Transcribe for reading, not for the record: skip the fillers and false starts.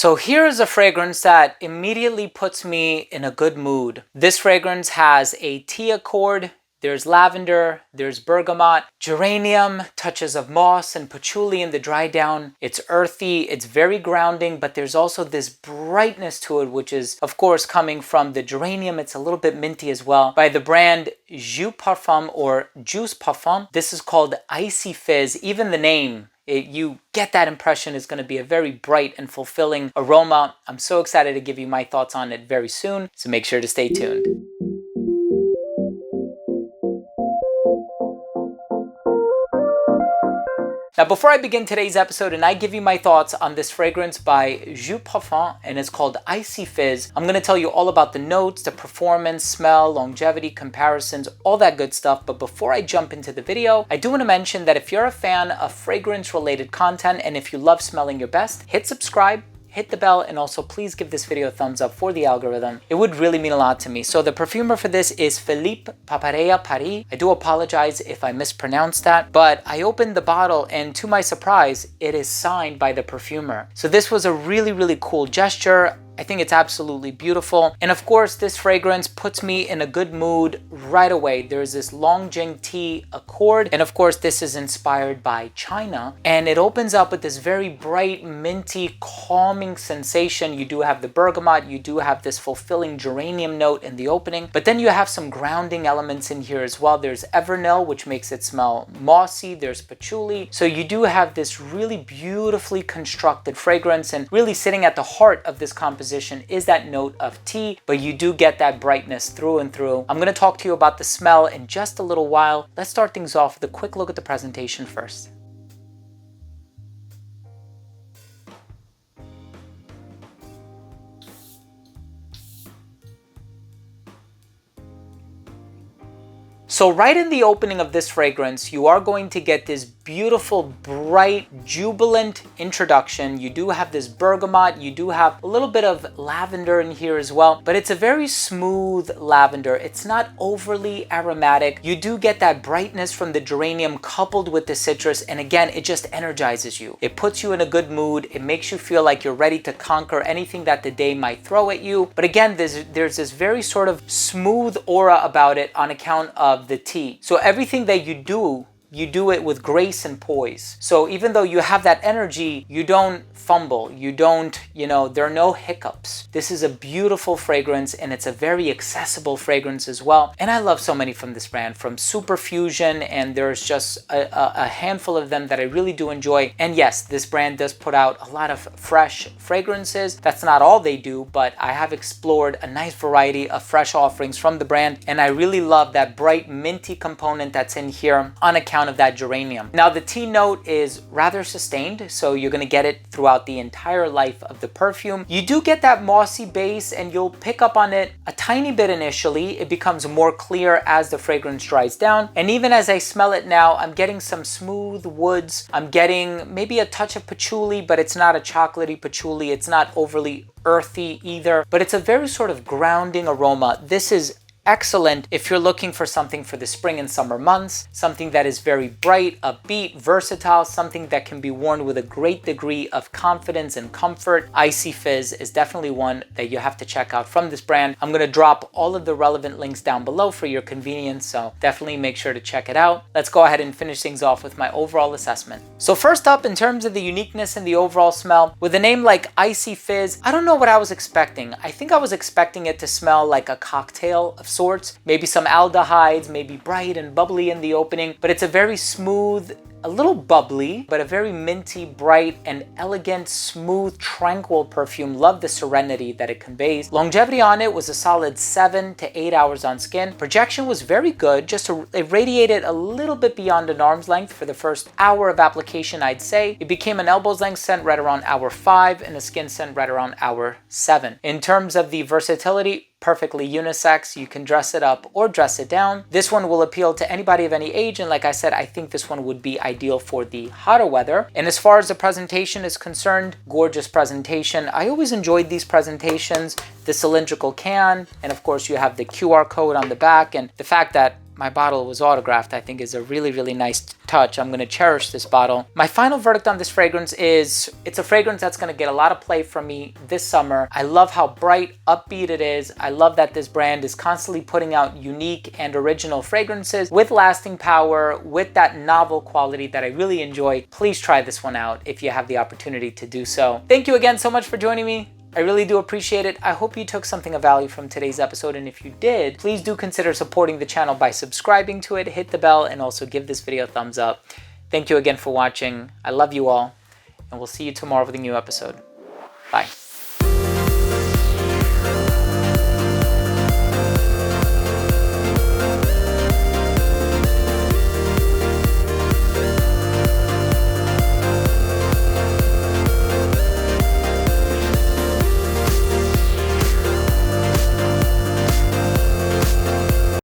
So here is a fragrance that immediately puts me in a good mood. This fragrance has a tea accord. There's lavender, there's bergamot, geranium, touches of moss and patchouli in the dry down. It's earthy, it's very grounding, but there's also this brightness to it, which is of course coming from the geranium. It's a little bit minty as well, by the brand J.U.S Parfums or J.U.S Parfums. This is called Icyfizz. Even the name, you get that impression is going to be a very bright and fulfilling aroma. I'm so excited to give you my thoughts on it very soon, so make sure to stay tuned. Now, before I begin today's episode and I give you my thoughts on this fragrance by J.U.S Parfums, and it's called Icyfizz, I'm going to tell you all about the notes, the performance, smell, longevity, comparisons, all that good stuff. But before I jump into the video, I do want to mention that if you're a fan of fragrance-related content and if you love smelling your best, hit subscribe, hit the bell, and also please give this video a thumbs up for the algorithm. It would really mean a lot to me. So the perfumer for this is Philippe Papareya Paris. I do apologize if I mispronounced that, but I opened the bottle and to my surprise, it is signed by the perfumer. So this was a really cool gesture. I think it's absolutely beautiful. And of course, this fragrance puts me in a good mood right away. There's this Longjing tea accord. And of course, this is inspired by China. And it opens up with this very bright, minty, calming sensation. You do have the bergamot. You do have this fulfilling geranium note in the opening. But then you have some grounding elements in here as well. There's Evernil, which makes it smell mossy. There's patchouli. So you do have this really beautifully constructed fragrance, and really sitting at the heart of this composition is that note of tea, but you do get that brightness through and through. I'm going to talk to you about the smell in just a little while. Let's start things off with a quick look at the presentation first. So right in the opening of this fragrance, you are going to get this beautiful, bright, jubilant introduction. You do have this bergamot, you do have a little bit of lavender in here as well, but it's a very smooth lavender. It's not overly aromatic. You do get that brightness from the geranium coupled with the citrus, and again, it just energizes you. It puts you in a good mood. It makes you feel like you're ready to conquer anything that the day might throw at you. But again, there's this very sort of smooth aura about it on account of the tea. So everything that you do it with grace and poise. So even though you have that energy, you don't fumble, you don't, there are no hiccups. This is a beautiful fragrance, and it's a very accessible fragrance as well. And I love so many from this brand, from Super Fusion, and there's just a handful of them that I really do enjoy. And yes, this brand does put out a lot of fresh fragrances. That's not all they do, but I have explored a nice variety of fresh offerings from the brand, and I really love that bright minty component that's in here on account of that geranium. Now the tea note is rather sustained, so you're going to get it throughout the entire life of the perfume. You do get that mossy base, and you'll pick up on it a tiny bit initially. It becomes more clear as the fragrance dries down, and even as I smell it now, I'm getting some smooth woods. I'm getting maybe a touch of patchouli, but it's not a chocolatey patchouli. It's not overly earthy either, but it's a very sort of grounding aroma. This is excellent if you're looking for something for the spring and summer months, something that is very bright, upbeat, versatile, something that can be worn with a great degree of confidence and comfort. Icyfizz is definitely one that you have to check out from this brand. I'm going to drop all of the relevant links down below for your convenience, so definitely make sure to check it out. Let's go ahead and finish things off with my overall assessment. So first up, in terms of the uniqueness and the overall smell, with a name like Icyfizz, I don't know what I was expecting. I think I was expecting it to smell like a cocktail of sorts, maybe some aldehydes, maybe bright and bubbly in the opening, but it's a very smooth, a little bubbly, but a very minty, bright, and elegant, smooth, tranquil perfume. Love the serenity that it conveys. Longevity on it was a solid 7 to 8 hours on skin. Projection was very good, it radiated a little bit beyond an arm's length for the first hour of application, I'd say. It became an elbow's length scent right around hour 5 and a skin scent right around hour 7. In terms of the versatility, perfectly unisex. You can dress it up or dress it down. This one will appeal to anybody of any age, and like I said, I think this one would be ideal for the hotter weather. And as far as the presentation is concerned, gorgeous presentation. I always enjoyed these presentations, the cylindrical can, and of course you have the QR code on the back, and the fact that my bottle was autographed, I think is a really, really nice touch. I'm going to cherish this bottle. My final verdict on this fragrance is it's a fragrance that's going to get a lot of play from me this summer. I love how bright, upbeat it is. I love that this brand is constantly putting out unique and original fragrances with lasting power, with that novel quality that I really enjoy. Please try this one out if you have the opportunity to do so. Thank you again so much for joining me. I really do appreciate it. I hope you took something of value from today's episode, and if you did, please do consider supporting the channel by subscribing to it, hit the bell, and also give this video a thumbs up. Thank you again for watching. I love you all, and we'll see you tomorrow with a new episode. Bye.